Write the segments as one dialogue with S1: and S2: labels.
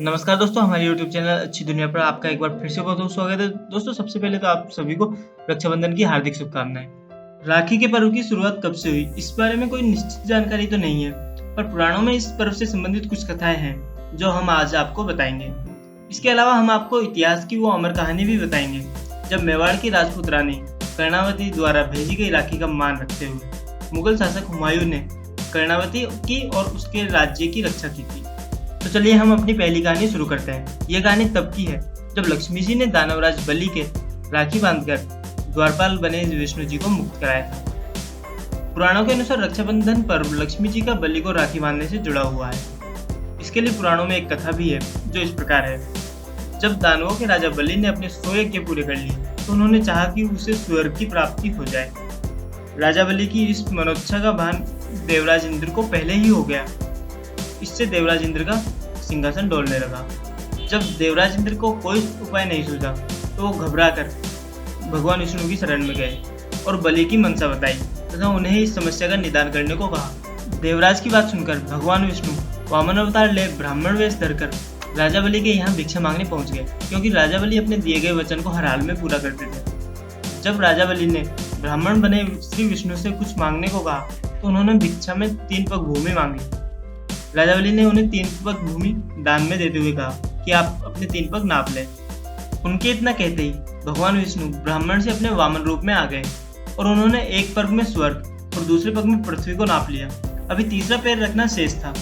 S1: नमस्कार दोस्तों, हमारे YouTube चैनल अच्छी दुनिया पर आपका एक बार फिर से बहुत बहुत स्वागत है। दोस्तों, सबसे पहले तो आप सभी को रक्षाबंधन की हार्दिक शुभकामनाएं। राखी के पर्व की शुरुआत कब से हुई, इस बारे में कोई निश्चित जानकारी तो नहीं है, पर पुराणों में इस पर्व से संबंधित कुछ कथाएं हैं जो हम आज आपको बताएंगे। इसके अलावा हम आपको इतिहास की वो अमर कहानी भी बताएंगे जब मेवाड़ की राजपूत रानी कर्णावती द्वारा भेजी गई राखी का मान रखते हुए मुगल शासक हुमायूं ने कर्णावती की और उसके राज्य की रक्षा की थी। तो चलिए हम अपनी पहली कहानी शुरू करते हैं। यह कहानी तब की है जब लक्ष्मी जी ने दानवराज बलि के राखी बांधकर द्वारपाल बने विष्णु जी को मुक्त कराया था। पुराणों के अनुसार रक्षाबंधन पर्व लक्ष्मी जी का बलि को राखी बांधने से जुड़ा हुआ है। इसके लिए पुराणों में एक कथा भी है जो इस प्रकार है। जब दानवों के राजा बलि ने अपने 100 यज्ञ पूरे कर लिए तो उन्होंने चाहा कि उसे स्वर्ग की प्राप्ति हो जाए। राजा बलि की इस मनोच्छा का भान देवराज इंद्र को पहले ही हो गया। इससे देवराज इंद्र का सिंहासन डोलने लगा। जब देवराज इंद्र को कोई उपाय नहीं सूझा तो वो घबराकर भगवान विष्णु की शरण में गए और बलि की मनसा बताई तथा उन्हें इस समस्या का निदान करने को कहा। देवराज की बात सुनकर भगवान विष्णु वामन अवतार ले ब्राह्मण वेश धरकर राजा बलि के यहाँ भिक्षा मांगने पहुंच गए, क्योंकि राजा बलि अपने दिए गए वचन को हर हाल में पूरा करते थे। जब राजा बलि ने ब्राह्मण बने श्री विष्णु से कुछ मांगने को कहा तो उन्होंने भिक्षा में 3 पग भूमि मांगी। राजा बलि ने उन्हें 3 पग भूमि दान में देते हुए कहा कि आप अपने 3 पग नाप लें। उनके इतना कहते ही भगवान विष्णु ब्राह्मण से अपने वामन रूप में आ गए और उन्होंने एक पग में स्वर्ग और दूसरे पग में पृथ्वी को नाप लिया। अभी तीसरा पैर रखना शेष था।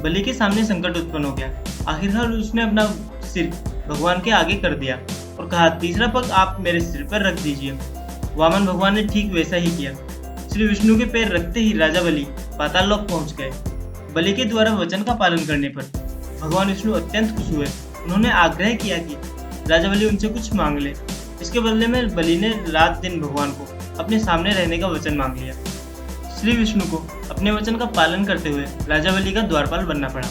S1: बलि के सामने संकट उत्पन्न हो गया। आखिरकार उसने अपना सिर भगवान के आगे कर दिया और कहा, तीसरा पग आप मेरे सिर पर रख दीजिए। वामन भगवान ने ठीक वैसा ही किया। श्री विष्णु के पैर रखते ही राजा बलि पाताल लोक पहुंच गए। बलि के द्वारा वचन का पालन करने पर भगवान विष्णु अत्यंत खुश हुए। उन्होंने आग्रह किया कि राजा बलि उनसे कुछ मांग ले। इसके बदले में बलि ने रात दिन भगवान को अपने सामने रहने का वचन मांग लिया। श्री विष्णु को अपने वचन का पालन करते हुए राजा बलि का द्वारपाल बनना पड़ा।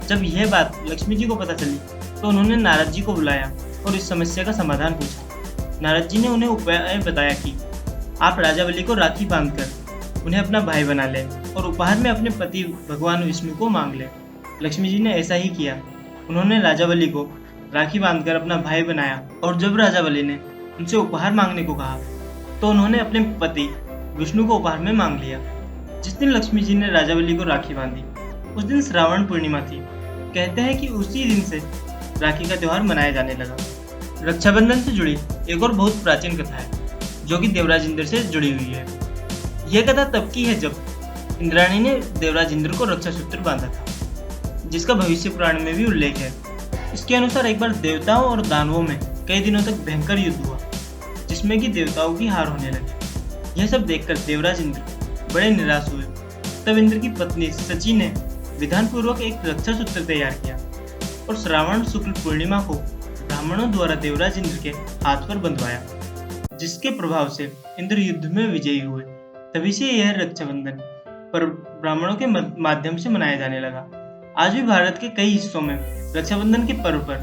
S1: जब यह बात लक्ष्मी जी को पता चली तो उन्होंने नारद जी को बुलाया और इस समस्या का समाधान पूछा। नारद जी ने उन्हें उपाय बताया कि आप राजा बलि को राखी बांधकर उन्हें अपना भाई बना ले और उपहार में अपने पति भगवान विष्णु को मांग ले। लक्ष्मी जी ने ऐसा ही किया। उन्होंने राजा बलि को राखी बांधकर अपना भाई बनाया और जब राजा बलि ने उनसे उपहार मांगने को कहा तो उन्होंने अपने पति विष्णु को उपहार में मांग लिया। जिस दिन लक्ष्मी जी ने राजा बलि को राखी बांधी उस दिन श्रावण पूर्णिमा थी। कहते हैं कि उसी दिन से राखी का त्योहार मनाया जाने लगा। रक्षाबंधन से जुड़ी एक और बहुत प्राचीन कथा है जो कि देवराज इंद्र से जुड़ी हुई है। यह कथा तब की है जब इंद्राणी ने देवराज इंद्र को रक्षा सूत्र बांधा था, जिसका भविष्य पुराण में भी उल्लेख है। इसके अनुसार एक बार देवताओं और दानवों में कई दिनों तक भयंकर युद्ध हुआ, जिसमें कि देवताओं की हार होने लगी। यह सब देखकर देवराज इंद्र बड़े निराश हुए। तब इंद्र की पत्नी सची ने विधान पूर्वक एक रक्षा सूत्र तैयार किया और श्रावण शुक्ल पूर्णिमा को ब्राह्मणों द्वारा देवराज इंद्र के हाथ पर बंधवाया, जिसके प्रभाव से इंद्र युद्ध में विजयी हुए। तभी से यह रक्षाबंधन पर ब्राह्मणों के माध्यम से मनाया जाने लगा। आज भी भारत के कई हिस्सों में रक्षाबंधन के पर्व पर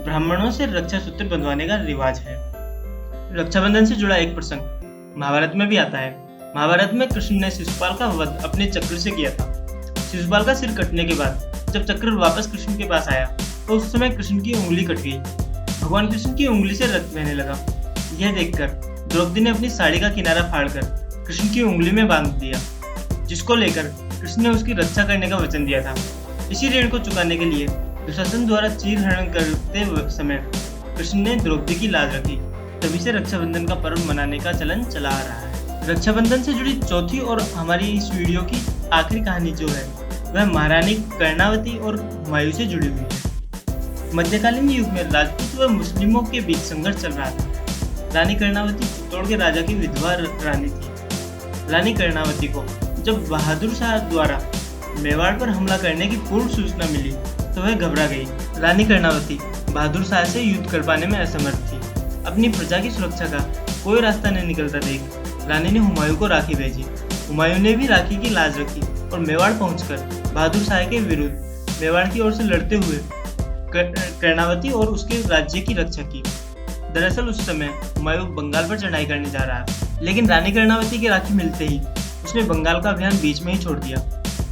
S1: ब्राह्मणों से रक्षा सूत्र बंधवाने का रिवाज है। रक्षाबंधन से जुड़ा एक प्रसंग महाभारत में भी आता है। महाभारत में कृष्ण ने शिशुपाल का वध अपने चक्र से किया था। शिशुपाल का सिर कटने के बाद जब चक्र वापस कृष्ण के पास आया तो उस समय कृष्ण की उंगली कट गई। भगवान कृष्ण की उंगली से रक्त बहने लगा। यह देखकर द्रौपदी ने अपनी साड़ी का किनारा फाड़कर कृष्ण की उंगली में बांध दिया, जिसको लेकर कृष्ण ने उसकी रक्षा करने का वचन दिया था। इसी ऋण को चुकाने के लिए दुशासन द्वारा चीरहरण करते समय कृष्ण ने द्रौपदी की लाज रखी। तभी से रक्षाबंधन का पर्व मनाने का चलन चला आ रहा है। रक्षाबंधन से जुड़ी चौथी और हमारी इस वीडियो की आखिरी कहानी जो है वह महारानी कर्णावती और हुमायूं से जुड़ी हुई है। मध्यकालीन युग में राजपूत व मुस्लिमों के बीच संघर्ष चल रहा था। रानी कर्णावती चित्तौड़ के राजा की विधवा रानी थी। रानी कर्णावती को जब बहादुर शाह द्वारा मेवाड़ पर हमला करने की पूर्व सूचना मिली तो वह घबरा गई। रानी कर्णावती बहादुर शाह से युद्ध कर पाने में असमर्थ थी। अपनी प्रजा की सुरक्षा का कोई रास्ता नहीं निकलता देख रानी ने हुमायूं को राखी भेजी। हुमायूं ने भी राखी की लाज रखी और मेवाड़ पहुंचकर बहादुर शाह के विरुद्ध मेवाड़ की ओर से लड़ते हुए कर्णावती और उसके राज्य की रक्षा की। दरअसल उस समय हुमायूं बंगाल पर चढ़ाई करने जा रहा था, लेकिन रानी कर्णावती की राखी मिलते ही उसने बंगाल का अभियान बीच में ही छोड़ दिया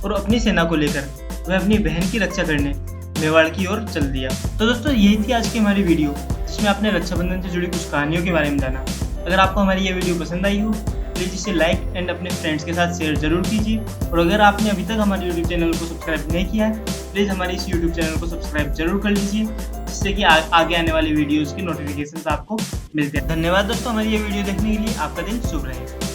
S1: और अपनी सेना को लेकर वह अपनी बहन की रक्षा करने मेवाड़ की ओर चल दिया। तो दोस्तों यही थी आज की हमारी वीडियो, जिसमें आपने रक्षाबंधन से जुड़ी कुछ कहानियों के बारे में जाना। अगर आपको हमारी ये वीडियो पसंद आई हो, प्लीज़ इसे लाइक एंड अपने फ्रेंड्स के साथ शेयर जरूर कीजिए। और अगर आपने अभी तक हमारे यूट्यूब चैनल को सब्सक्राइब नहीं किया है, प्लीज़ हमारे इस यूट्यूब चैनल को सब्सक्राइब जरूर कर लीजिए, जिससे कि आगे आने वाली वीडियोज़ की नोटिफिकेशन आपको मिलते हैं। धन्यवाद दोस्तों हमारी ये वीडियो देखने के लिए। आपका दिन शुभ रहे।